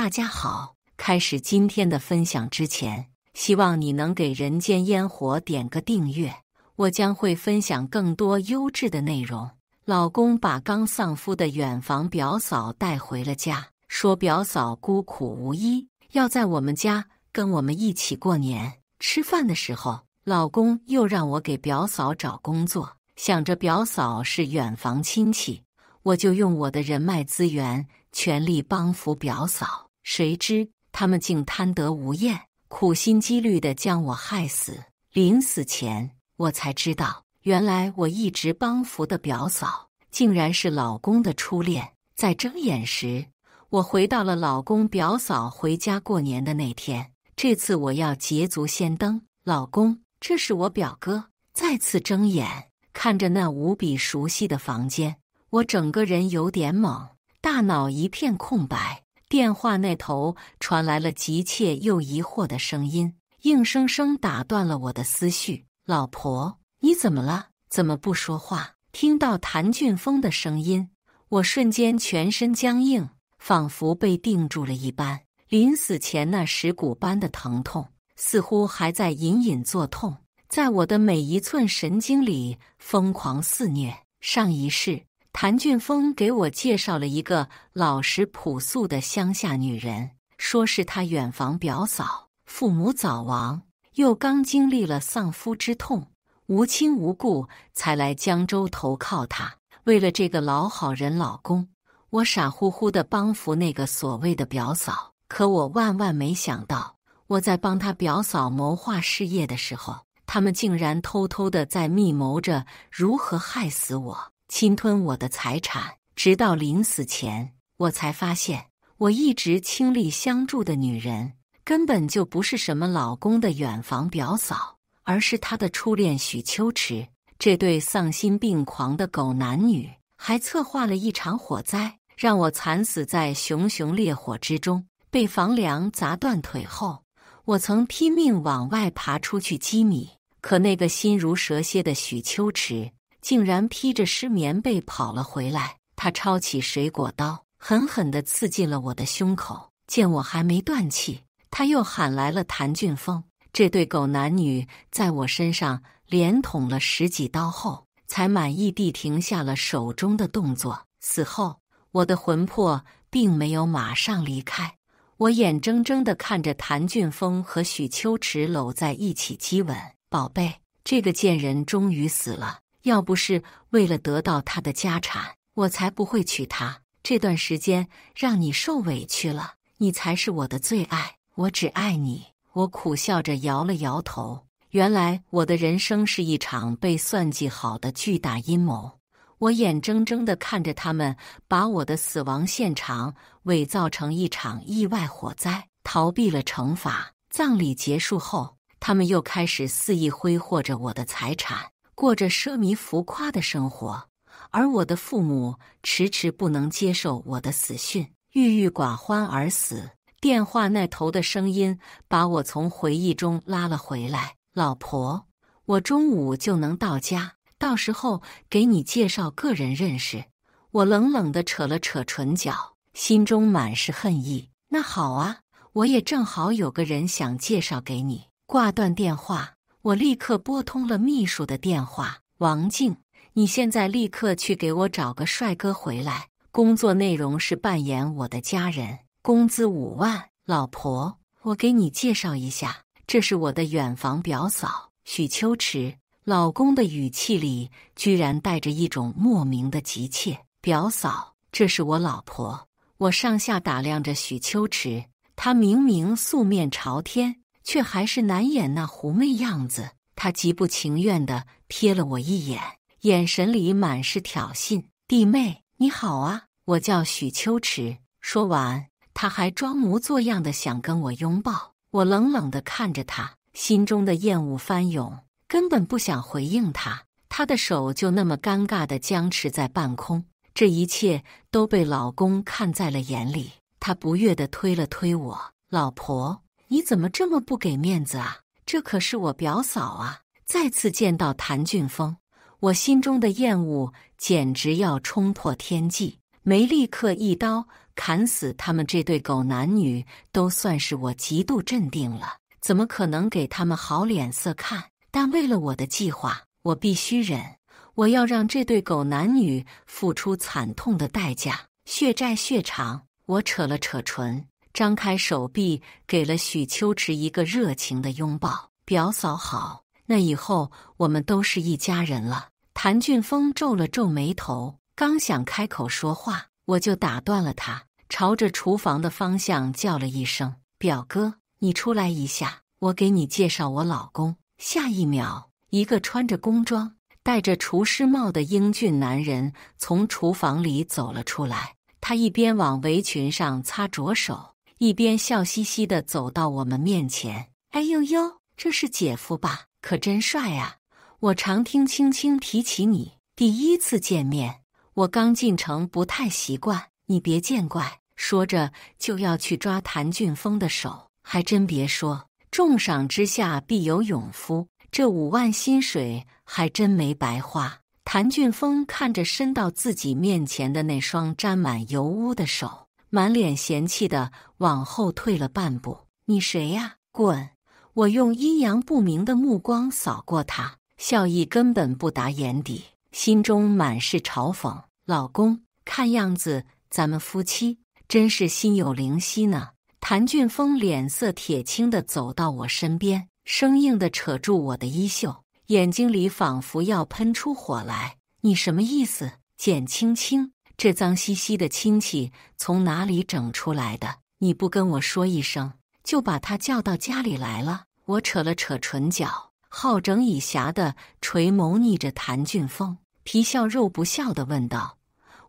大家好，開始今天的分享之前，希望你能給人間煙火點個訂閱，我將會分享更多優質的內容。老公把剛喪夫的遠房表嫂帶回了家，說表嫂孤苦無依，要在我們家跟我們一起過年。吃飯的時候，老公又讓我給表嫂找工作，想着表嫂是遠房親戚，我就用我的人脈資源全力幫扶表嫂。誰知他們竟貪得無厭，苦心積慮地將我害死。臨死前，我才知道，原來我一直幫扶的表嫂，竟然是老公的初戀。在睜眼時，我回到了老公表嫂回家過年的那天。這次我要捷足先登。老公，這是我表哥。再次睜眼，看着那無比熟悉的房間，我整個人有點懵，大腦一片空白。電話那頭傳來了急切又疑惑的聲音，硬生生打斷了我的思緒。老婆，你怎麼了？怎麼不說話？聽到譚俊峰的聲音，我瞬間全身僵硬，仿佛被定住了一般。臨死前那蝕骨般的疼痛，似乎還在隱隱作痛，在我的每一寸神經裡瘋狂肆虐。上一世，譚俊峰給我介紹了一個老實樸素的鄉下女人，說是他遠房表嫂，父母早亡，又剛經歷了喪夫之痛，無親無故，才來江州投靠他。為了這個老好人老公，我傻乎乎地幫扶那個所謂的表嫂。可我萬萬沒想到，我在幫他表嫂謀劃事業的時候，他們竟然偷偷地在密謀着如何害死我，侵吞我的財產。直到臨死前，我才發現，我一直傾力相助的女人，根本就不是什麼老公的遠房表嫂，而是他的初戀許秋池。這對喪心病狂的狗男女，還策劃了一場火災，讓我慘死在熊熊烈火之中。被房梁砸斷腿後，我曾拼命往外爬出去擊米，可那個心如蛇蠍的許秋池竟然披着濕棉被跑了回來。他抄起水果刀，狠狠地刺進了我的胸口。見我還沒斷氣，他又喊來了譚俊峰。這對狗男女在我身上連捅了10幾刀後，才滿意地停下了手中的動作。死後，我的魂魄並沒有馬上離開。我眼睜睜地看着譚俊峰和許秋池摟在一起激吻。寶貝，這個賤人終於死了。要不是為了得到他的家產，我才不會娶她。這段時間讓你受委屈了，你才是我的最愛，我只愛你。我苦笑着搖了搖頭。原來我的人生是一場被算計好的巨大陰謀。我眼睜睜地看着他們把我的死亡現場偽造成一場意外火災，逃避了懲罰。葬禮結束後，他們又開始肆意揮霍着我的財產，過着奢靡浮誇的生活。而我的父母遲遲不能接受我的死訊，鬱鬱寡歡而死。電話那頭的聲音把我從回憶中拉了回來。老婆，我中午就能到家，到時候給你介紹個人認識。我冷冷地扯了扯唇角，心中滿是恨意。那好啊，我也正好有個人想介紹給你。掛斷電話，我立刻撥通了秘書的電話。王靜，你現在立刻去給我找個帥哥回來，工作內容是扮演我的家人，工資5萬。老婆，我給你介紹一下，這是我的遠房表嫂許秋池。老公的語氣裡居然帶着一種莫名的急切。表嫂，這是我老婆。我上下打量着許秋池，她明明素面朝天，卻還是難掩那狐媚樣子。她極不情願地瞥了我一眼，眼神裡滿是挑釁。弟妹，你好啊，我叫許秋池。說完，她還裝模作樣地想跟我擁抱。我冷冷地看着她，心中的厭惡翻湧。根本不想回應他，他的手就那麼尷尬地僵持在半空。這一切都被老公看在了眼裡，他不悅地推了推我：“老婆，你怎麼這麼不給面子啊？這可是我表嫂啊！”再次見到譚俊峰，我心中的厭惡簡直要衝破天際，沒立刻一刀砍死他們這對狗男女都算是我極度鎮定了，怎麼可能給他們好臉色看？但為了我的計劃，我必須忍。我要讓這對狗男女付出慘痛的代價，血債血償。我扯了扯唇，張開手臂，給了許秋池一個熱情的擁抱。表嫂好，那以後我們都是一家人了。譚俊峰皺了皺眉頭，剛想開口說話，我就打斷了他，朝着廚房的方向叫了一聲：“表哥，你出來一下，我給你介紹我老公。”下一秒，一個穿着工裝、戴着廚師帽的英俊男人從廚房裡走了出來。他一邊往圍裙上擦着手，一邊笑嘻嘻地走到我們面前。“哎呦呦，這是姐夫吧？可真帥啊！我常聽青青提起你，第一次見面，我剛進城不太習慣，你別見怪。”說着就要去抓譚俊峰的手。還真別說，重賞之下必有勇夫，這5萬薪水還真沒白花。譚俊峰看着伸到自己面前的那雙沾滿油污的手，滿臉嫌棄地往後退了半步。“你誰呀？滾！”我用陰陽不明的目光掃過他，笑意根本不達眼底，心中滿是嘲諷。“老公，看樣子咱們夫妻真是心有靈犀呢。”譚俊峰臉色鐵青地走到我身邊，生硬地扯住我的衣袖，眼睛裡仿佛要噴出火來。“你什麼意思？簡青青，這髒兮兮的親戚從哪裡整出來的？你不跟我說一聲，就把他叫到家裡來了？”我扯了扯唇角，好整以暇地垂眸睨着譚俊峰，皮笑肉不笑地問道：“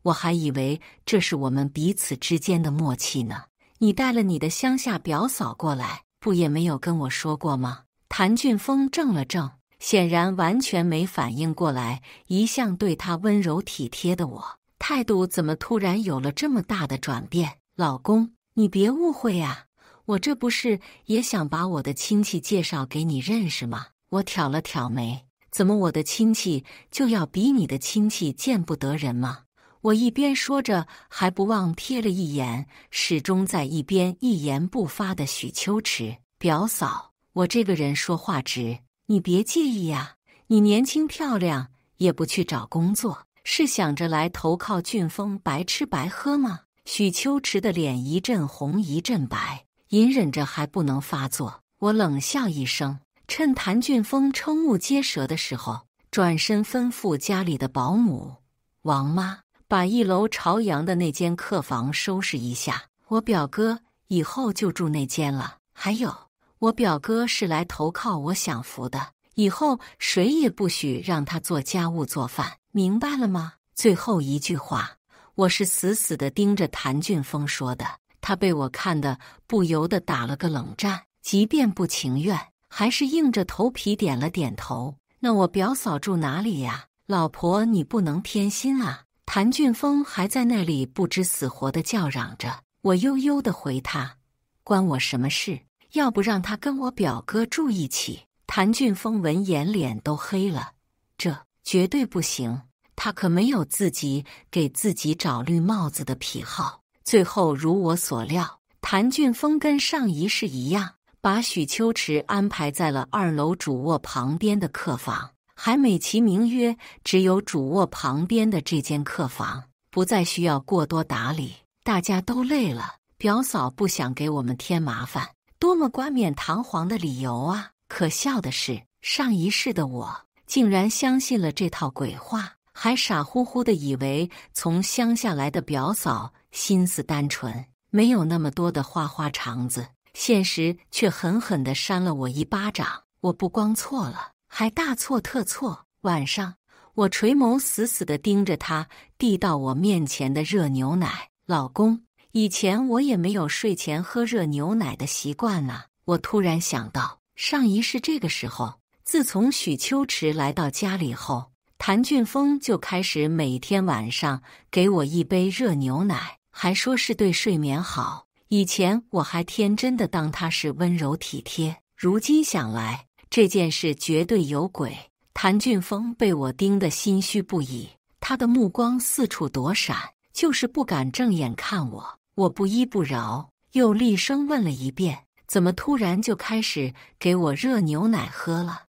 我還以為這是我們彼此之間的默契呢。你帶了你的鄉下表嫂過來，不也沒有跟我說過嗎？”譚俊峰怔了怔，顯然完全沒反應過來，一向對他溫柔體貼的我，態度怎麼突然有了這麼大的轉變？“老公，你別誤會呀，我這不是也想把我的親戚介紹給你認識嗎？”我挑了挑眉，“怎麼我的親戚就要比你的親戚見不得人嗎？”我一邊說着，還不忘瞥了一眼始終在一邊一言不發的許秋池。“表嫂，我這個人說話直，你別介意呀。你年輕漂亮，也不去找工作，是想着來投靠俊峰白吃白喝嗎？”許秋池的臉一陣紅一陣白，隱忍着還不能發作。我冷笑一聲，趁譚俊峰瞠目結舌的時候，轉身吩咐家裡的保姆王媽把1樓朝陽的那間客房收拾一下，我表哥以後就住那間了。還有，我表哥是來投靠我享福的，以後誰也不許讓他做家務做飯，明白了嗎？最後一句話，我是死死地盯着譚俊峰說的，他被我看得不由得打了個冷戰，即便不情願，還是硬着頭皮點了點頭。“那我表嫂住哪裡呀？老婆，你不能偏心啊！”譚俊峰還在那裡不知死活地叫嚷着，我悠悠地回他：“關我什麼事？要不讓他跟我表哥住一起？”譚俊峰聞言臉都黑了，這絕對不行，他可沒有自己給自己找綠帽子的癖好。最後如我所料，譚俊峰跟上一世一樣，把許秋池安排在了2樓主臥旁邊的客房，還美其名曰只有主臥旁邊的這間客房不再需要過多打理，大家都累了，表嫂不想給我們添麻煩，多麼冠冕堂皇的理由啊！可笑的是，上一世的我竟然相信了這套鬼話，還傻乎乎的以為從鄉下來的表嫂心思單純，沒有那麼多的花花腸子。現實卻狠狠地扇了我一巴掌，我不光錯了，還大錯特錯。晚上，我垂眸死死地盯着他遞到我面前的熱牛奶。“老公，以前我也沒有睡前喝熱牛奶的習慣呢。”我突然想到，上一世這個時候，自從許秋池來到家裡後，譚俊峰就開始每天晚上給我一杯熱牛奶，還說是對睡眠好。以前我還天真的當他是溫柔體貼，如今想來，這件事絕對有鬼。譚俊峰被我盯得心虛不已，他的目光四處躲閃，就是不敢正眼看我。我不依不饒，又厲聲問了一遍：“怎麼突然就開始給我熱牛奶喝了？”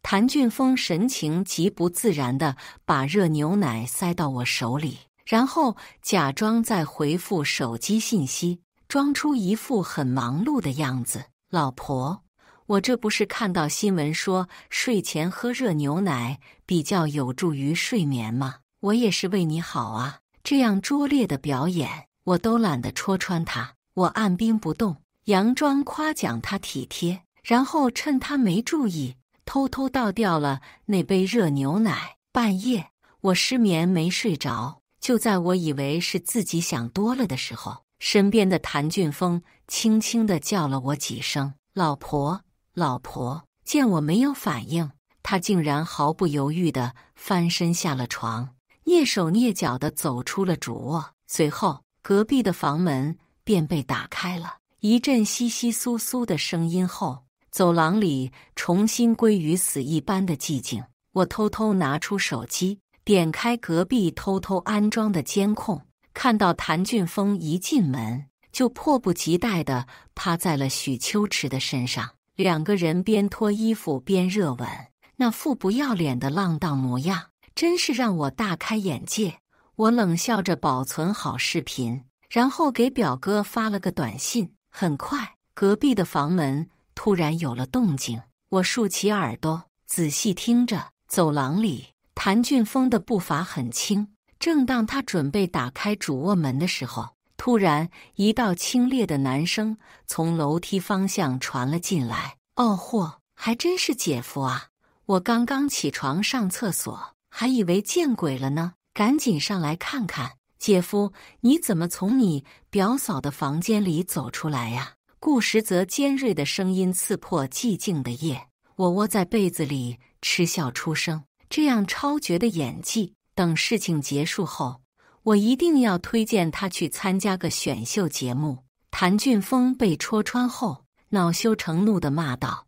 譚俊峰神情極不自然地把熱牛奶塞到我手裡，然後假裝在回復手機信息，裝出一副很忙碌的樣子。老婆，我這不是看到新聞說睡前喝熱牛奶比較有助於睡眠嗎？我也是為你好啊。這樣拙劣的表演，我都懶得戳穿他。我按兵不動，佯裝誇獎他體貼，然後趁他沒注意，偷偷倒掉了那杯熱牛奶。半夜，我失眠沒睡着，就在我以為是自己想多了的時候，身邊的譚俊峰輕輕地叫了我幾聲“老婆，老婆”。見我沒有反應，他竟然毫不猶豫地翻身下了床，躡手躡腳地走出了主臥。隨後，隔壁的房門便被打開了，一陣窸窸窣窣的聲音後，走廊裡重新歸於死一般的寂靜。我偷偷拿出手機，點開隔壁偷偷安裝的監控，看到譚俊峰一進門就迫不及待地趴在了許秋池的身上，兩個人邊脫衣服邊熱吻，那副不要臉的浪蕩模樣，真是讓我大開眼界。我冷笑着保存好視頻，然後給表哥發了個短信。很快，隔壁的房門突然有了動靜，我豎起耳朵仔細聽着。走廊裡，譚俊峰的步伐很輕，正當他準備打開主臥門的時候，突然一道清冽的男聲從樓梯方向傳了進來。哦嚯，還真是姐夫啊！我剛剛起床上廁所，還以為見鬼了呢，趕緊上來看看。姐夫，你怎麼從你表嫂的房間裡走出來呀？顧時則尖銳的聲音刺破寂靜的夜。我窩在被子裡嗤笑出聲，這樣超絕的演技，等事情結束後，我一定要推薦他去參加個選秀節目。譚俊峰被戳穿後，惱羞成怒地罵道：“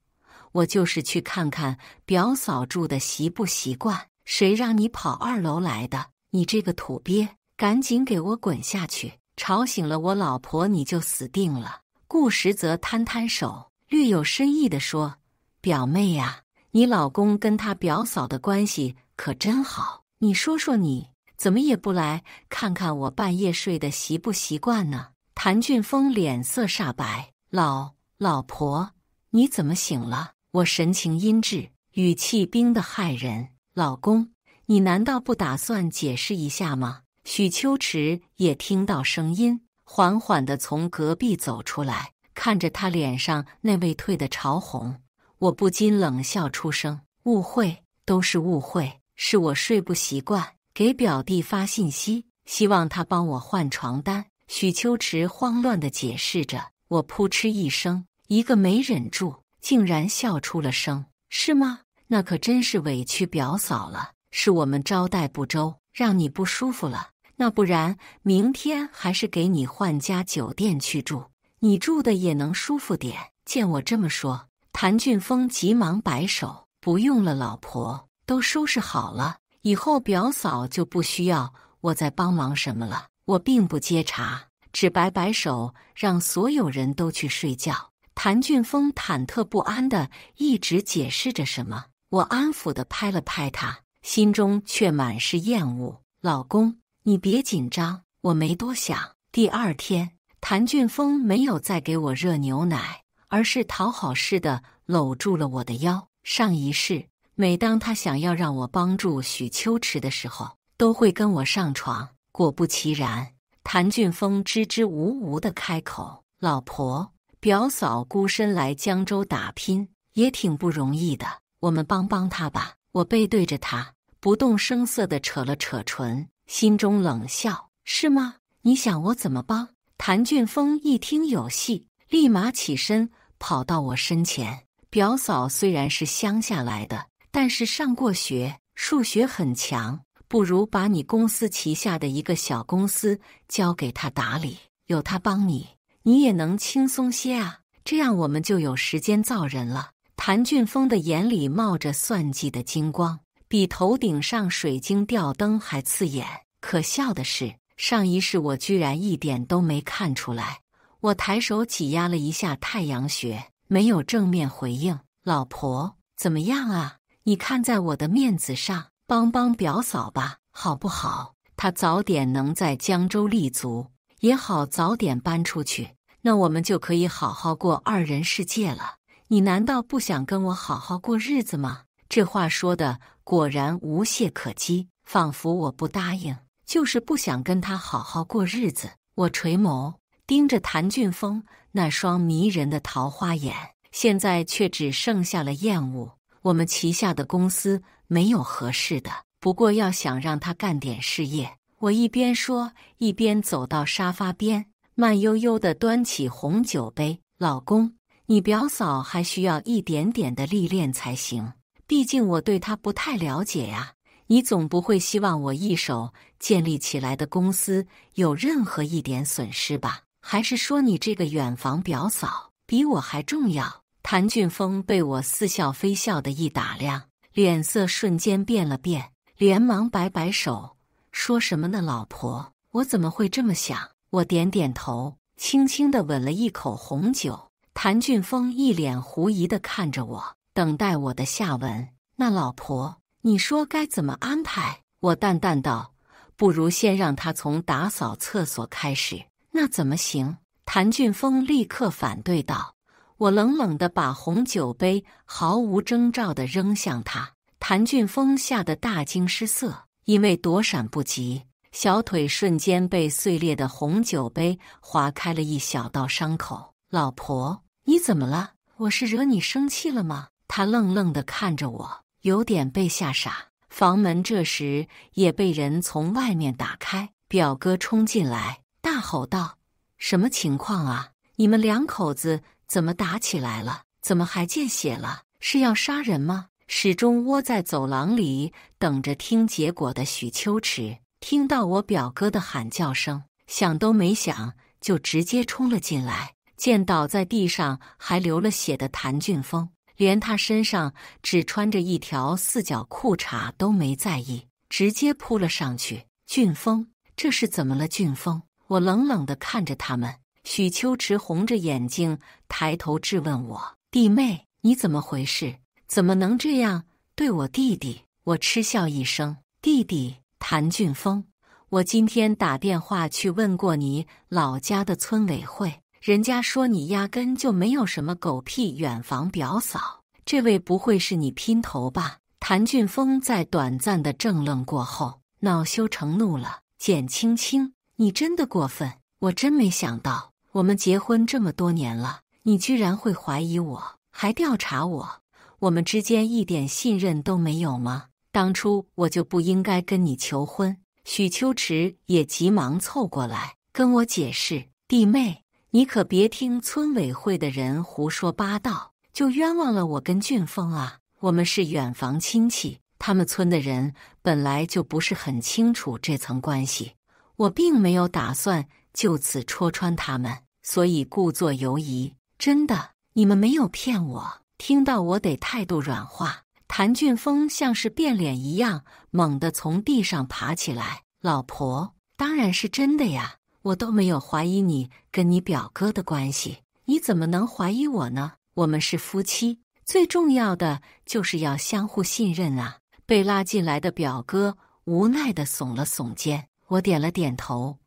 我就是去看看表嫂住的習不習慣，誰讓你跑2樓來的？你這個土鱉，趕緊給我滾下去！吵醒了我老婆，你就死定了。”顧時則攤攤手，略有深意地說：“表妹呀，你老公跟他表嫂的關係可真好，你說說你怎麼也不來看看我半夜睡得習不習慣呢？”譚俊峰臉色煞白：“老婆，你怎麼醒了？”我神情陰鸷，語氣冰得駭人：“老公，你難道不打算解釋一下嗎？”許秋池也聽到聲音，緩緩地從隔壁走出來，看着他臉上那位褪得潮紅，我不禁冷笑出聲：“誤會，都是誤會，是我睡不習慣，給表弟發信息，希望他幫我換床單。”許秋池慌亂地解釋着。我撲哧一聲，一個沒忍住，竟然笑出了聲：“是嗎？那可真是委屈表嫂了，是我們招待不周，讓你不舒服了。那不然明天還是給你換家酒店去住，你住的也能舒服點。”見我這麼說，譚俊峰急忙擺手：“不用了，老婆，都收拾好了，以後表嫂就不需要我再幫忙什麼了。”我並不接茬，只擺擺手，讓所有人都去睡覺。譚俊峰忐忑不安地一直解釋着什麼，我安撫地拍了拍他，心中卻滿是厭惡：“老公，你別緊張，我沒多想。”第二天，譚俊峰沒有再給我熱牛奶，而是討好似的摟住了我的腰。上一世，每當他想要讓我幫助許秋池的時候，都會跟我上床。果不其然，譚俊峰支支吾吾地開口：“老婆，表嫂孤身來江州打拼，也挺不容易的，我們幫幫她吧。”我背對着他，不動聲色地扯了扯唇，心中冷笑：“是嗎？你想我怎麼幫？”譚俊峰一聽有戲，立馬起身跑到我身前：“表嫂雖然是鄉下來的，但是上過學，數學很強。不如把你公司旗下的一個小公司交給他打理，有他幫你，你也能輕鬆些啊。這樣我們就有時間造人了。”譚俊峰的眼裡冒着算計的金光，比頭頂上水晶吊燈還刺眼。可笑的是，上一世我居然一點都沒看出來。我抬手擠壓了一下太陽穴，沒有正面回應。老婆，怎麼樣啊？你看在我的面子上，幫幫表嫂吧，好不好？她早點能在江州立足，也好早點搬出去，那我們就可以好好過二人世界了。你難道不想跟我好好過日子嗎？這話說的果然無懈可擊，仿佛我不答應，就是不想跟他好好過日子。我垂眸盯着譚俊峰那雙迷人的桃花眼，現在卻只剩下了厭惡。我們旗下的公司沒有合適的，不過要想讓他幹點事業。我一邊說，一邊走到沙發邊，慢悠悠地端起紅酒杯。老公，你表嫂還需要一點點的歷練才行，畢竟我對她不太了解呀。你總不會希望我一手建立起來的公司有任何一點損失吧？還是說你這個遠房表嫂比我還重要？譚俊峰被我似笑非笑的一打量，臉色瞬間變了變，連忙擺擺手，說什麼呢？老婆，我怎麼會這麼想？我點點頭，輕輕地吻了一口紅酒。譚俊峰一臉狐疑地看着我，等待我的下文。那老婆，你說該怎麼安排？我淡淡道，不如先讓他從打掃廁所開始。那怎麼行？譚俊峰立刻反對道。我冷冷地把紅酒杯毫無徵兆地扔向他，譚俊峰嚇得大驚失色，因為躲閃不及，小腿瞬間被碎裂的紅酒杯劃開了一小道傷口。老婆，你怎麼了？我是惹你生氣了嗎？他愣愣地看着我，有點被嚇傻。房門這時也被人從外面打開，表哥衝進來，大吼道：“什麼情況啊？你們兩口子怎麼打起來了？怎麼還見血了？是要殺人嗎？”始終窩在走廊裡等着聽結果的許秋池聽到我表哥的喊叫聲，想都沒想就直接衝了進來，見倒在地上還流了血的譚俊峰，連他身上只穿着一條四角褲衩都沒在意，直接撲了上去。俊峰，這是怎麼了？俊峰，我冷冷地看着他們。許秋池紅着眼睛抬頭質問我：“弟妹，你怎麼回事？怎麼能這樣對我弟弟？”我嗤笑一聲：“弟弟？”譚俊峰，我今天打電話去問過你老家的村委會，人家說你壓根就沒有什麼狗屁遠房表嫂，這位不會是你姘頭吧？譚俊峰在短暫的怔愣過後，惱羞成怒了：“簡青青，你真的過分！我真沒想到。我們結婚這麼多年了，你居然會懷疑我，還調查我？我們之間一點信任都沒有嗎？當初我就不應該跟你求婚。”許秋池也急忙湊過來跟我解釋：“弟妹，你可別聽村委會的人胡說八道，就冤枉了我跟俊峰啊！我們是遠房親戚，他們村的人本來就不是很清楚這層關係，我並沒有打算就此戳穿他們。所以故作猶疑，真的，你們沒有騙我。”聽到我得態度軟化，譚俊峰像是變臉一樣，猛地從地上爬起來：“老婆，當然是真的呀，我都沒有懷疑你跟你表哥的關係，你怎麼能懷疑我呢？我們是夫妻，最重要的就是要相互信任啊。”被拉進來的表哥無奈地聳了聳肩，我點了點頭：“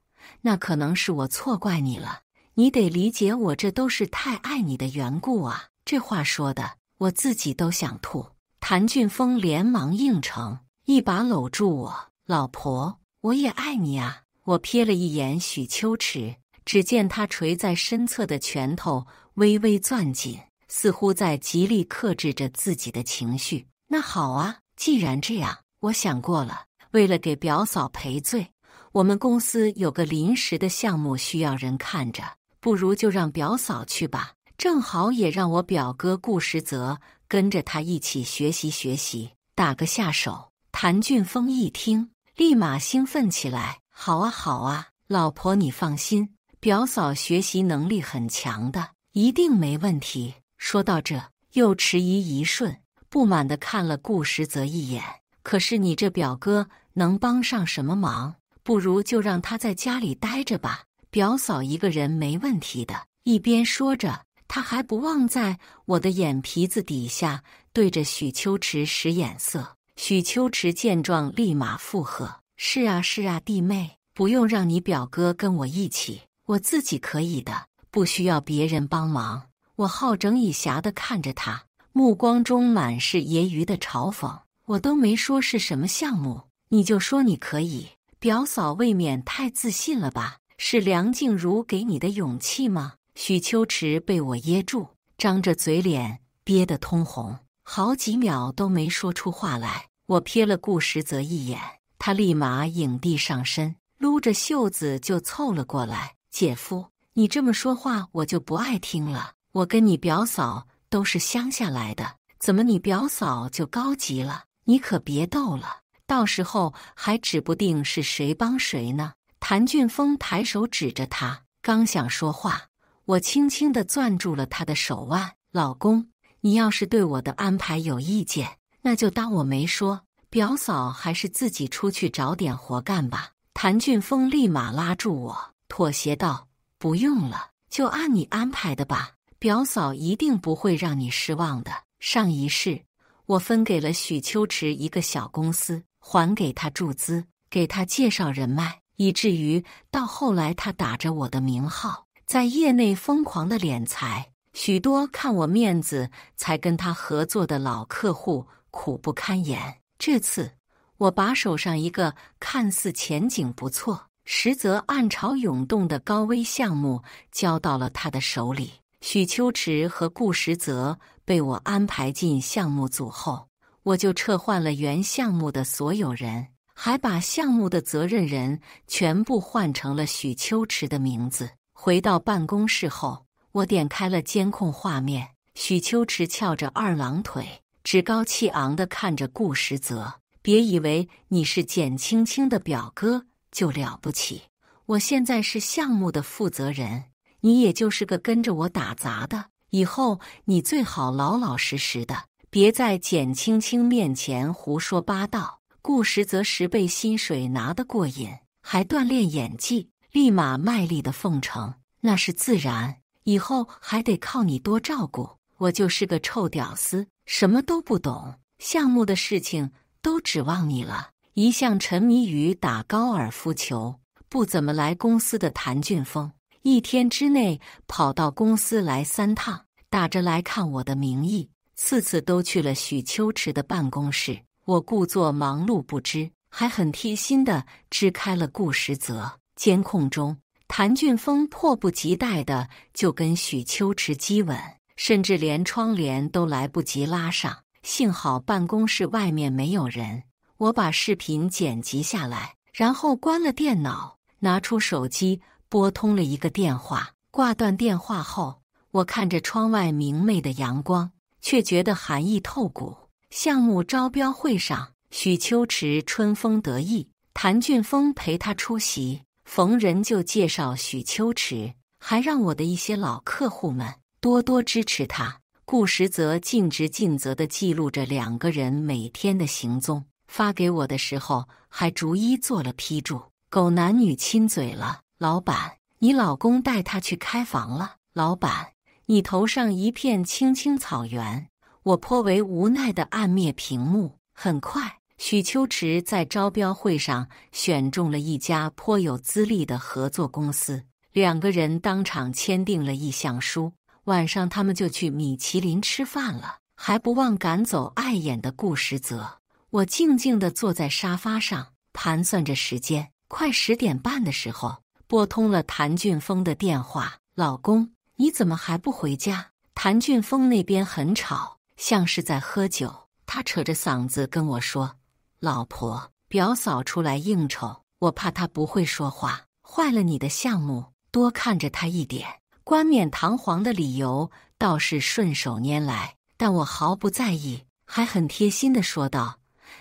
那可能是我錯怪你了。你得理解我，這都是太愛你的緣故啊！”這話說的，我自己都想吐。譚俊峰連忙應承，一把摟住我：“老婆，我也愛你啊！”我瞥了一眼許秋池，只見他垂在身側的拳頭微微攥緊，似乎在極力克制着自己的情緒。那好啊，既然這樣，我想過了，為了給表嫂賠罪，我們公司有個臨時的項目需要人看着。不如就讓表嫂去吧，正好也讓我表哥顧時則跟着他一起學習，打個下手。譚俊峰一聽，立馬興奮起來：“好啊，好啊，老婆你放心，表嫂學習能力很強的，一定沒問題。”說到這，又遲疑一瞬，不滿地看了顧時則一眼：“可是你這表哥能幫上什麼忙？不如就讓他在家裡待着吧，表嫂一個人沒問題的。”一邊說着，他還不忘在我的眼皮子底下對着許秋池使眼色。許秋池見狀立馬附和：“是啊是啊，弟妹，不用讓你表哥跟我一起，我自己可以的，不需要別人幫忙。”我好整以暇地看着他，目光中滿是揶揄的嘲諷。我都沒說是什麼項目，你就說你可以？表嫂未免太自信了吧？是梁靜茹給你的勇气嗎？許秋池被我噎住，張着嘴臉憋得通紅，好幾秒都沒說出話來。我瞥了顧時則一眼，他立馬影帝上身，擼着袖子就湊了過來：“姐夫，你這麼說話我就不愛聽了。我跟你表嫂都是鄉下來的，怎麼你表嫂就高級了？你可別逗了，到時候還指不定是誰幫誰呢。”譚俊峰抬手指着他，剛想說話，我輕輕地攥住了他的手腕：“老公，你要是對我的安排有意見，那就當我沒說。表嫂還是自己出去找點活幹吧。”譚俊峰立馬拉住我，妥協道：“不用了，就按你安排的吧。表嫂一定不會讓你失望的。”上一世，我分給了許秋池一個小公司，還給他注資，給他介紹人脈，以至於到後來他打着我的名號，在業內瘋狂的斂財。許多看我面子才跟他合作的老客戶苦不堪言。這次，我把手上一個看似前景不錯，實則暗潮湧動的高危項目交到了他的手裡。許秋池和顧時則被我安排進項目組後，我就撤換了原項目的所有人，還把項目的責任人全部換成了許秋池的名字。回到辦公室後，我點開了監控畫面，許秋池翹着二郎腿，趾高氣昂地看着顧時則：“別以為你是簡青青的表哥就了不起，我現在是項目的負責人。你也就是個跟着我打雜的，以後你最好老老實實的，別在簡青青面前胡說八道。”顧時則10倍薪水拿得過癮，還鍛鍊演技，立馬賣力的奉承：“那是自然，以後還得靠你多照顧。我就是個臭屌絲，什麼都不懂，項目的事情都指望你了。”一向沉迷於打高爾夫球，不怎麼來公司的譚俊峰，一天之內跑到公司來3趟，打着來看我的名義，次次都去了許秋池的辦公室。我故作忙碌不知，還很貼心地支開了顧時則。監控中，譚俊峰迫不及待地就跟許秋池激吻，甚至連窗簾都來不及拉上。幸好辦公室外面沒有人，我把視頻剪輯下來，然後關了電腦，拿出手機撥通了一個電話。掛斷電話後，我看着窗外明媚的陽光，卻覺得寒意透骨。項目招標會上，許秋池春風得意，譚俊峰陪他出席，逢人就介紹許秋池，還讓我的一些老客戶們多多支持他。顧時則盡職盡責地記錄着2個人每天的行蹤，發給我的時候還逐一做了批注。狗男女親嘴了，老闆，你老公帶他去開房了，老闆，你頭上一片青青草原。我頗為無奈地按滅屏幕。很快，許秋池在招標會上選中了一家頗有資歷的合作公司，2個人當場簽訂了意向書。晚上他們就去米其林吃飯了，還不忘趕走礙眼的顧時則。我靜靜地坐在沙發上，盤算着時間。快10點半的時候，撥通了譚俊峰的電話：“老公，你怎麼還不回家？”譚俊峰那邊很吵，像是在喝酒，他扯着嗓子跟我說：“老婆，表嫂出來應酬，我怕他不會說話，壞了你的項目，多看着他一點。”冠冕堂皇的理由倒是順手拈來，但我毫不在意，還很貼心地說道：“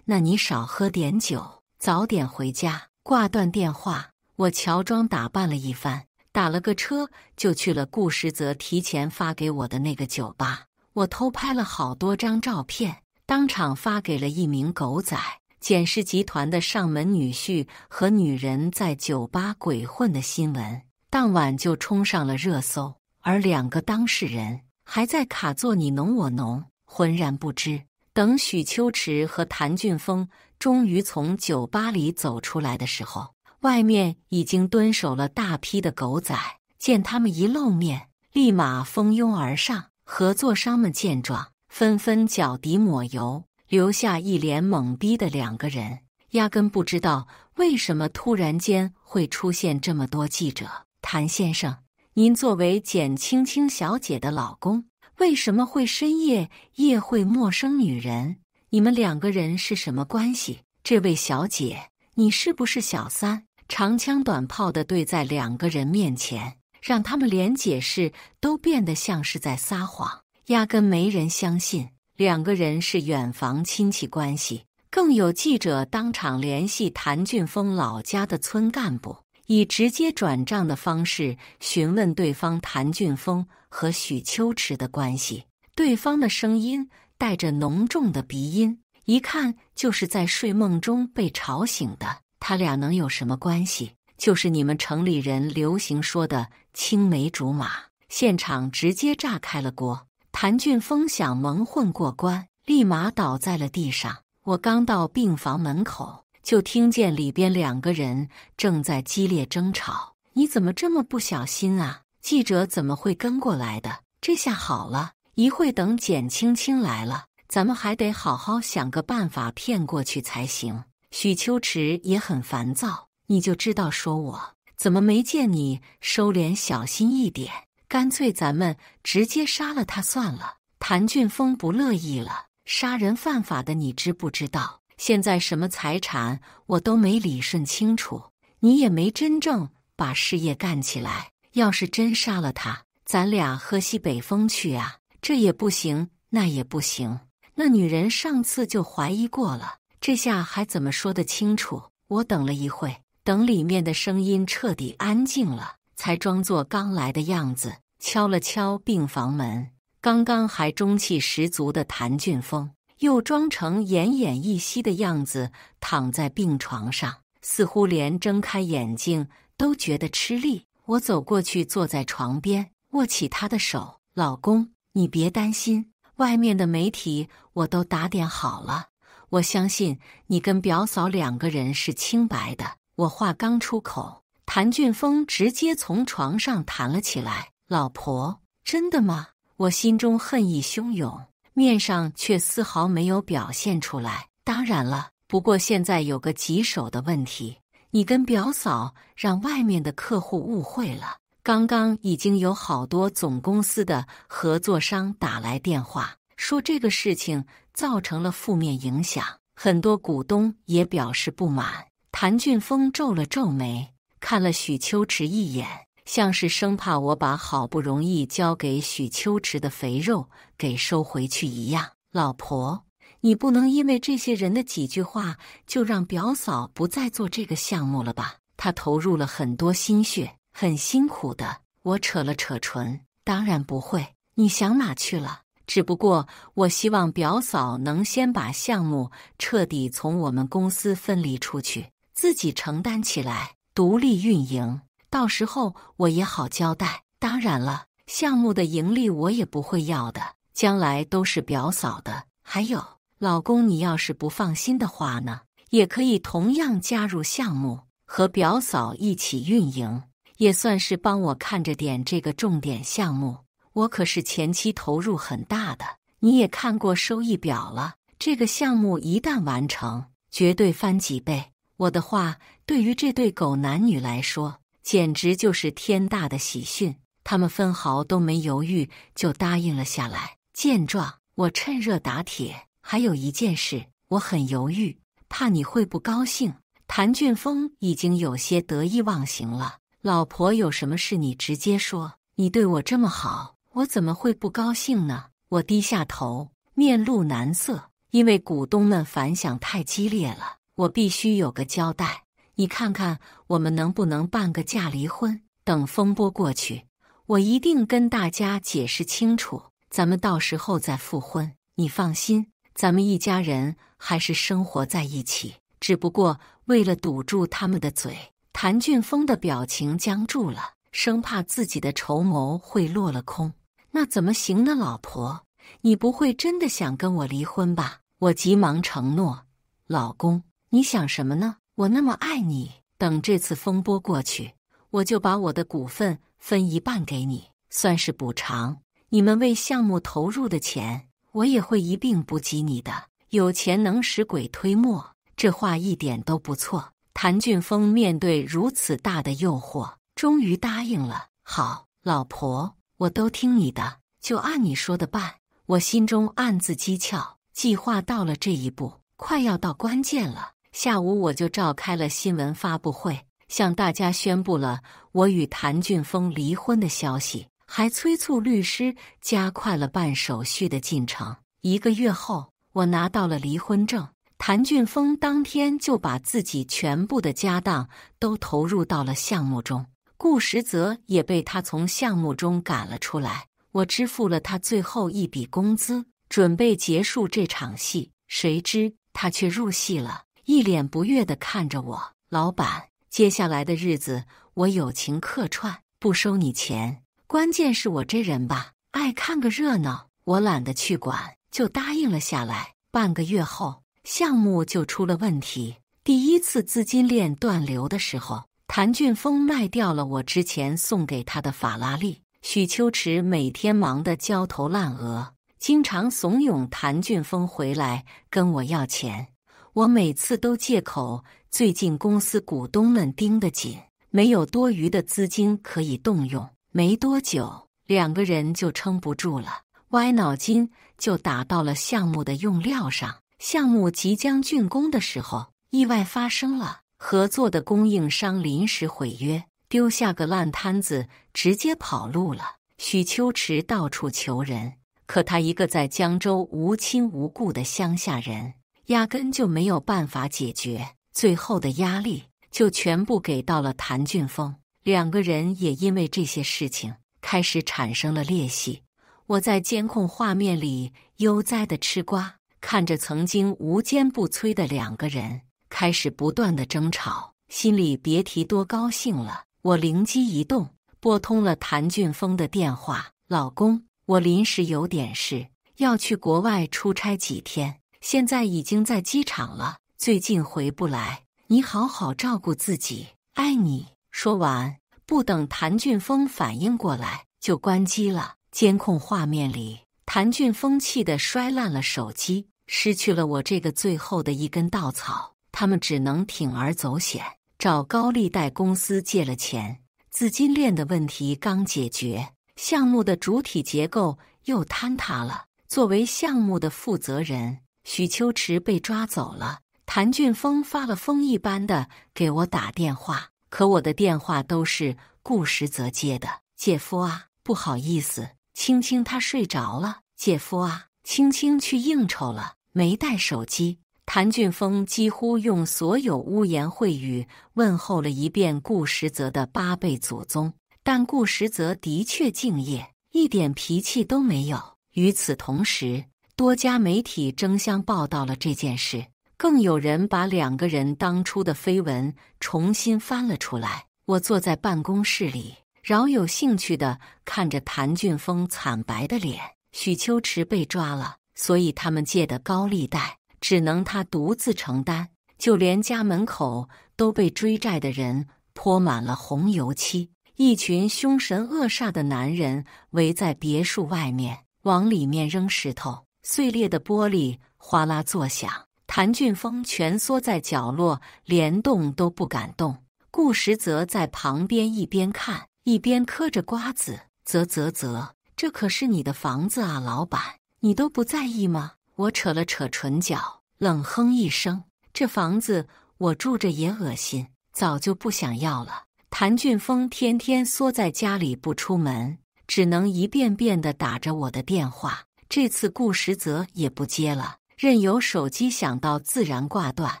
那你少喝點酒，早點回家。”掛斷電話，我喬裝打扮了一番，打了個車就去了顧時則提前發給我的那個酒吧。我偷拍了好多張照片，當場發給了一名狗仔，簡氏集團的上門女婿和女人在酒吧鬼混的新聞，當晚就衝上了熱搜，而2個當事人還在卡座你儂我儂，渾然不知。等許秋池和譚俊峰終於從酒吧裡走出來的時候，外面已經蹲守了大批的狗仔，見他們一露面，立馬蜂擁而上。合作商們見狀，紛紛腳底抹油，留下一臉懵逼的2個人，壓根不知道為什麼突然間會出現這麼多記者。譚先生，您作為簡青青小姐的老公，為什麼會深夜夜會陌生女人？你們2個人是什麼關係？這位小姐，你是不是小三？長槍短炮地對在2個人面前，讓他們連解釋都變得像是在撒謊，壓根沒人相信2個人是遠房親戚關係。更有記者當場聯繫譚俊峰老家的村幹部，以直接轉賬的方式詢問對方譚俊峰和許秋池的關係。對方的聲音帶着濃重的鼻音，一看就是在睡夢中被吵醒的。他倆能有什麼關係？就是你們城裡人流行說的青梅竹馬。現場直接炸開了鍋。譚俊峰想蒙混過關，立馬倒在了地上。我剛到病房門口，就聽見裡邊2個人正在激烈爭吵。你怎麼這麼不小心啊？記者怎麼會跟過來的？這下好了，一會等簡青青來了，咱們還得好好想個辦法騙過去才行。許秋池也很煩躁，你就知道說我，怎麼沒見你收斂小心一點？乾脆咱們直接殺了他算了。譚俊峰不樂意了，殺人犯法的你知不知道？現在什麼財產我都沒理順清楚，你也沒真正把事業幹起來。要是真殺了他，咱倆喝西北風去啊！這也不行，那也不行。那女人上次就懷疑過了，這下還怎麼說得清楚？我等了一會，等裡面的聲音徹底安靜了，才裝作剛來的樣子，敲了敲病房門。剛剛還中氣十足的譚俊峰，又裝成奄奄一息的樣子，躺在病床上，似乎連睜開眼睛都覺得吃力。我走過去，坐在床邊，握起他的手：“老公，你別擔心，外面的媒體我都打點好了。我相信你跟表嫂2個人是清白的。”我話剛出口，譚俊峰直接從床上彈了起來：“老婆，真的嗎？”我心中恨意洶湧，面上卻絲毫沒有表現出來。當然了，不過現在有個棘手的問題，你跟表嫂讓外面的客戶誤會了。剛剛已經有好多總公司的合作商打來電話，說這個事情造成了負面影響，很多股東也表示不滿。譚俊峰皺了皺眉，看了許秋池一眼，像是生怕我把好不容易交給許秋池的肥肉給收回去一樣。老婆，你不能因為這些人的幾句話就讓表嫂不再做這個項目了吧？他投入了很多心血，很辛苦的。我扯了扯唇，當然不會。你想哪去了？只不過我希望表嫂能先把項目徹底從我們公司分離出去，自己承擔起來，獨立運營。到時候我也好交代。當然了，項目的盈利我也不會要的，將來都是表嫂的。還有，老公，你要是不放心的話呢，也可以同樣加入項目，和表嫂一起運營，也算是幫我看着點這個重點項目。我可是前期投入很大的，你也看過收益表了，這個項目一旦完成，絕對翻幾倍。我的話對於這對狗男女來說，簡直就是天大的喜訊，他們分毫都沒猶豫就答應了下來。見狀，我趁熱打鐵，還有一件事，我很猶豫，怕你會不高興。譚俊峰已經有些得意忘形了。老婆，有什麼事你直接說，你對我這麼好，我怎麼會不高興呢？我低下頭，面露難色，因為股東們反響太激烈了，我必須有個交代。你看看我們能不能辦個假離婚，等風波過去，我一定跟大家解釋清楚，咱們到時候再復婚。你放心，咱們一家人還是生活在一起，只不過為了堵住他們的嘴，譚俊峰的表情僵住了，生怕自己的籌謀會落了空。那怎麼行呢，老婆？你不會真的想跟我離婚吧？我急忙承諾。老公，你想什麼呢？我那麼愛你，等這次風波過去，我就把我的股份分一半給你，算是補償。你們為項目投入的錢，我也會一併補給你的。有錢能使鬼推磨，這話一點都不錯。譚俊峰面對如此大的誘惑，終於答應了。好，老婆，我都聽你的，就按你說的辦。我心中暗自譏誚，計劃到了這一步，快要到關鍵了。下午我就召開了新聞發布會，向大家宣布了我與譚俊峰離婚的消息，還催促律師加快了辦手續的進程。1個月後，我拿到了離婚證。譚俊峰當天就把自己全部的家當都投入到了項目中，顧時則也被他從項目中趕了出來。我支付了他最後一筆工資，準備結束這場戲，誰知他卻入戲了，一臉不悅地看着我。老闆，接下來的日子我友情客串，不收你錢。關鍵是我這人吧，愛看個熱鬧，我懶得去管，就答應了下來。半個月後，項目就出了問題。第一次資金鏈斷流的時候，譚俊峰賣掉了我之前送給他的法拉利。許秋池每天忙得焦頭爛額，經常慫恿譚俊峰回來跟我要錢。我每次都借口最近公司股東們盯得緊，沒有多餘的資金可以動用。沒多久，2個人就撐不住了，歪腦筋就打到了項目的用料上。項目即將竣工的時候，意外發生了，合作的供應商臨時毀約，丟下個爛攤子，直接跑路了。許秋池到處求人，可他一個在江州無親無故的鄉下人，壓根就沒有辦法解決。最後的壓力就全部給到了譚俊峰。2個人也因為這些事情開始產生了裂隙。我在監控畫面裡悠哉地吃瓜，看着曾經無堅不摧的2個人開始不斷的爭吵，心裡別提多高興了。我靈機一動，撥通了譚俊峰的電話。老公，我臨時有點事，要去國外出差幾天，現在已經在機場了，最近回不來，你好好照顧自己，愛你。說完，不等譚俊峰反應過來，就關機了。監控畫面裡，譚俊峰氣得摔爛了手機，失去了我這個最後的一根稻草，他們只能鋌而走險，找高利貸公司借了錢。資金鏈的問題剛解決，項目的主體結構又坍塌了。作為項目的負責人，許秋池被抓走了。譚俊峰發了瘋一般的給我打電話，可我的電話都是顧時則接的。姐夫啊，不好意思，青青他睡着了。姐夫啊，青青去應酬了，沒帶手機。譚俊峰幾乎用所有污言穢語問候了一遍顧時則的8輩祖宗，但顧時則的確敬業，一點脾氣都沒有。與此同時，多家媒體爭相報道了這件事，更有人把2個人當初的緋聞重新翻了出來。我坐在辦公室裡，饒有興趣地看着譚俊峰慘白的臉。許秋池被抓了，所以他們借的高利貸只能他獨自承擔，就連家門口都被追債的人潑滿了紅油漆。一群凶神惡煞的男人圍在別墅外面，往裡面扔石頭，碎裂的玻璃嘩啦作響。譚俊峰蜷縮在角落，連動都不敢動。顧時則在旁邊一邊看一邊嗑着瓜子，嘖，這可是你的房子啊，老闆，你都不在意嗎？我扯了扯唇角，冷哼一聲，這房子我住着也惡心，早就不想要了。譚俊峰天天縮在家裡不出門，只能一遍遍地打着我的電話。這次顧時則也不接了，任由手機響到自然掛斷。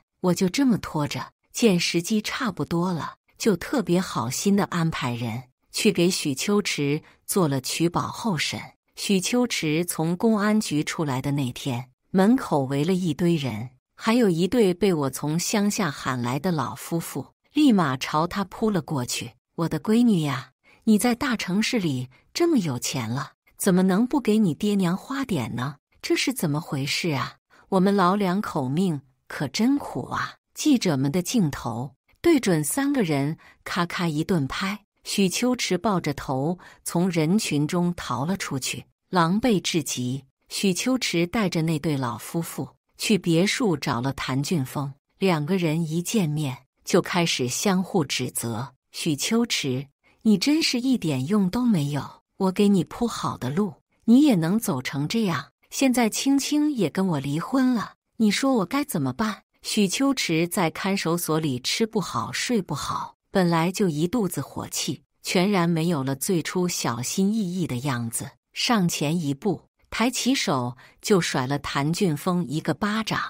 我就這麼拖着，見時機差不多了，就特別好心地安排人去給許秋池做了取保候審。許秋池從公安局出來的那天，門口圍了一堆人，還有一對被我從鄉下喊來的老夫婦，立馬朝他撲了過去。我的閨女呀，你在大城市裡這麼有錢了，怎麼能不給你爹娘花點呢？這是怎麼回事啊？我們老兩口命可真苦啊！記者們的鏡頭對準三個人，咔咔一頓拍。許秋池抱着頭從人群中逃了出去，狼狽至極。許秋池帶着那對老夫婦去別墅找了譚俊峰，兩個人一見面就開始相互指責。許秋池，你真是一點用都沒有，我給你鋪好的路，你也能走成這樣？現在青青也跟我離婚了，你說我該怎麼辦？許秋池在看守所裡吃不好睡不好，本來就一肚子火氣，全然沒有了最初小心翼翼的樣子，上前一步，抬起手就甩了譚俊峰一個巴掌。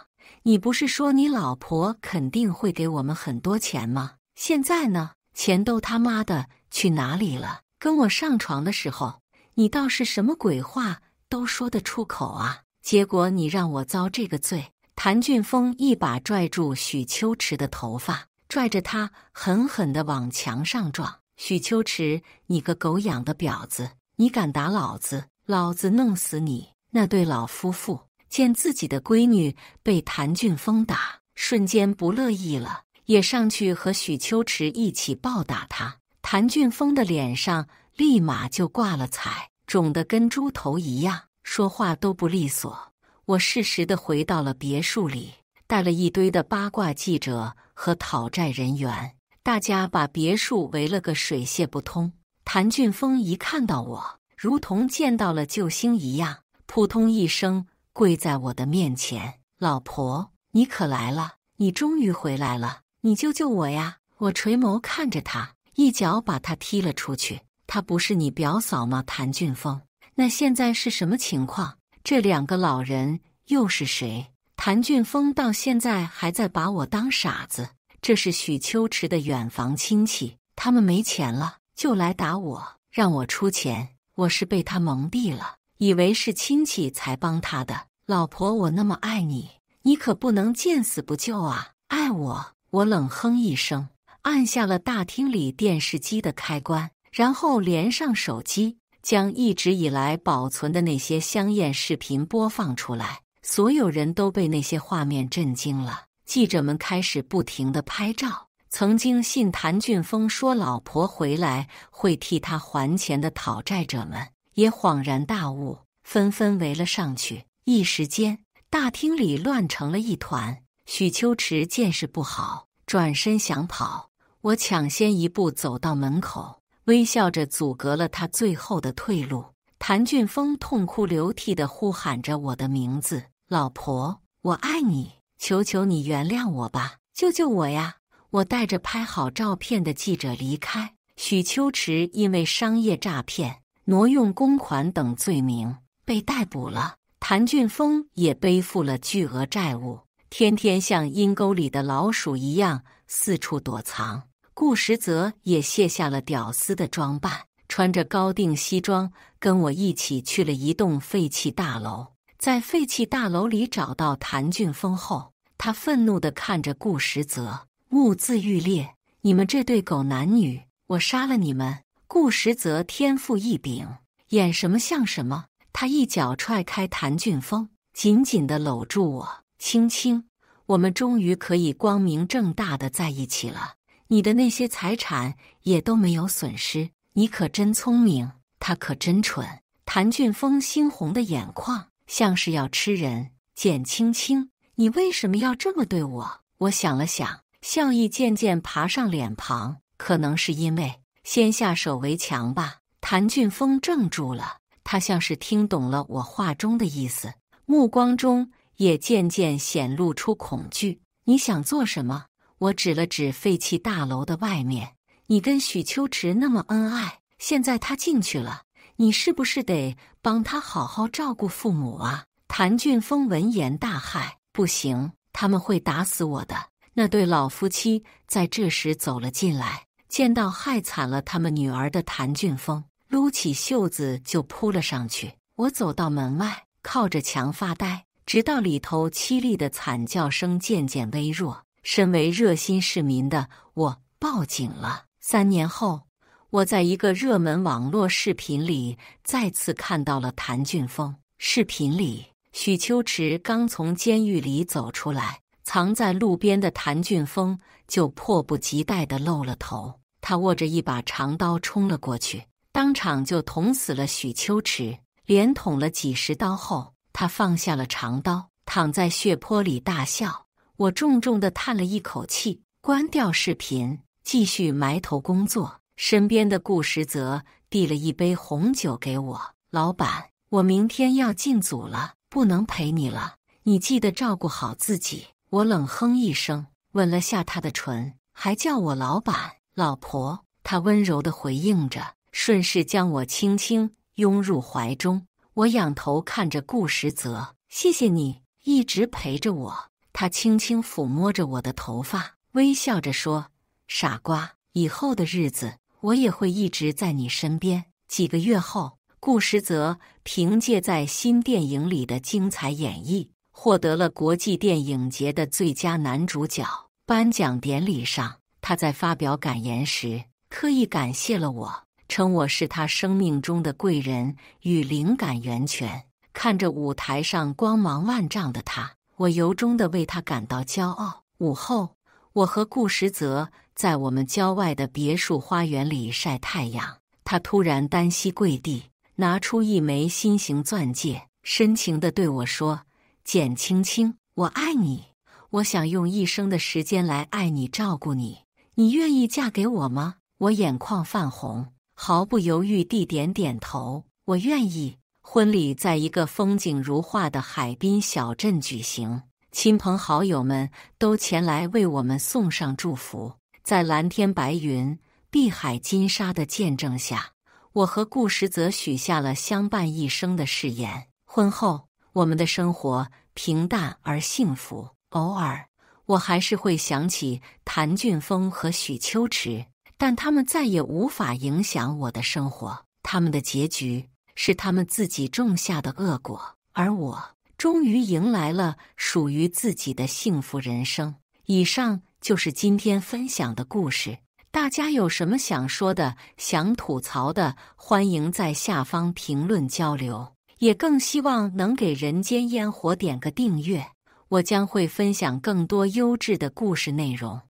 你不是說你老婆肯定會給我們很多錢嗎？現在呢？錢都他媽的去哪裡了？跟我上床的時候，你倒是什麼鬼話都說得出口啊！結果你讓我遭這個罪。譚俊峰一把拽住許秋池的頭髮，拽着他狠狠地往牆上撞。許秋池，你個狗養的婊子，你敢打老子，老子弄死你！那對老夫婦見自己的閨女被譚俊峰打，瞬間不樂意了，也上去和許秋池一起暴打他。譚俊峰的臉上立馬就掛了彩，腫得跟豬頭一樣，說話都不利索。我適時地回到了別墅裡，帶了一堆的八卦記者和討債人員，大家把別墅圍了個水泄不通。譚俊峰一看到我，如同見到了救星一樣，撲通一聲跪在我的面前：“老婆，你可來了，你終於回來了，你救救我呀！”我垂眸看着他，一腳把他踢了出去。他不是你表嫂嗎？譚俊峰，那現在是什麼情況？這兩個老人又是誰？譚俊峰到現在還在把我當傻子。這是許秋池的遠房親戚，他們沒錢了，就來打我，讓我出錢。我是被他蒙蔽了，以為是親戚才幫他的。老婆，我那麼愛你，你可不能見死不救啊！愛我！我冷哼一聲，按下了大廳裡電視機的開關，然後連上手機，將一直以來保存的那些香豔視頻播放出來。所有人都被那些畫面震驚了，記者們開始不停地拍照。曾經信譚俊峰說老婆回來會替他還錢的討債者們也恍然大悟，紛紛圍了上去。一時間，大廳裡亂成了一團。許秋池見勢不好，轉身想跑，我搶先一步走到門口，微笑着阻隔了他最後的退路。譚俊峰痛哭流涕地呼喊着我的名字：“老婆，我愛你，求求你原諒我吧，救救我呀！”我帶着拍好照片的記者離開。許秋池因為商業詐騙、挪用公款等罪名被逮捕了，譚俊峰也背負了巨額債務，天天像陰溝裡的老鼠一樣四處躲藏。顧實則也卸下了屌絲的裝扮，穿着高定西裝跟我一起去了一棟廢棄大樓。在廢棄大樓裡找到譚俊峰後，他憤怒地看着顧實則，目眦欲裂：“你們這對狗男女，我殺了你們！”顧實則天賦異稟，演什麼像什麼。他一腳踹開譚俊峰，緊緊地摟住我：“青青，我們終於可以光明正大地在一起了。你的那些財產也都沒有損失，你可真聰明，他可真蠢。”譚俊峰猩紅的眼眶像是要吃人。簡青青，你為什麼要這麼對我？我想了想，笑意漸漸爬上臉龐，可能是因為先下手為強吧。譚俊峰怔住了，他像是聽懂了我話中的意思，目光中也漸漸顯露出恐懼。你想做什麼？我指了指廢棄大樓的外面。你跟許秋池那麼恩愛，現在他進去了，你是不是得幫他好好照顧父母啊？譚俊峰聞言大駭：“不行，他們会打死我的。”那對老夫妻在這時走了進來，見到害慘了他們女兒的譚俊峰，擼起袖子就撲了上去。我走到門外，靠着牆發呆。直到裡頭淒厲的慘叫聲漸漸微弱。身為熱心市民的我報警了。3年後，我在一個熱門網絡視頻裡再次看到了譚俊峰。視頻裡，許秋池剛從監獄裡走出來，藏在路邊的譚俊峰就迫不及待地露了頭。他握着一把長刀衝了過去，當場就捅死了許秋池。連捅了幾十刀後，他放下了長刀，躺在血泊裡大笑。我重重地嘆了一口氣，關掉視頻，繼續埋頭工作。身邊的顧時則遞了一杯紅酒給我。老闆，我明天要進組了，不能陪你了，你記得照顧好自己。我冷哼一聲，吻了下他的唇，還叫我老闆、老婆。他溫柔地回應着，順勢將我輕輕擁入懷中。我仰頭看着顧時則，謝謝你一直陪着我。他輕輕撫摸着我的頭髮，微笑着說：“傻瓜，以後的日子我也會一直在你身邊。”幾個月後，顧時則憑借在新電影裡的精彩演繹，獲得了國際電影節的最佳男主角。頒獎典禮上，他在發表感言時，刻意感謝了我，稱我是他生命中的貴人與靈感源泉。看着舞台上光芒萬丈的他，我由衷地為他感到驕傲。午後，我和顧時則在我們郊外的別墅花園裡曬太陽。他突然單膝跪地，拿出一枚心形鑽戒，深情地對我說：“簡青青，我愛你，我想用一生的時間來愛你、照顧你。你願意嫁給我嗎？”我眼眶泛紅，毫不猶豫地點點頭：“我願意。”婚禮在一個風景如畫的海濱小鎮舉行，親朋好友們都前來為我們送上祝福。在藍天白雲、碧海金沙的見證下，我和顧時則許下了相伴一生的誓言。婚後，我們的生活平淡而幸福。偶爾，我還是會想起譚俊峰和許秋池，但他們再也無法影響我的生活。他們的結局是他們自己種下的惡果，而我終於迎來了屬於自己的幸福人生。以上就是今天分享的故事，大家有什麼想說的、想吐槽的，歡迎在下方評論交流，也更希望能給人間煙火點個訂閱，我將會分享更多優質的故事內容。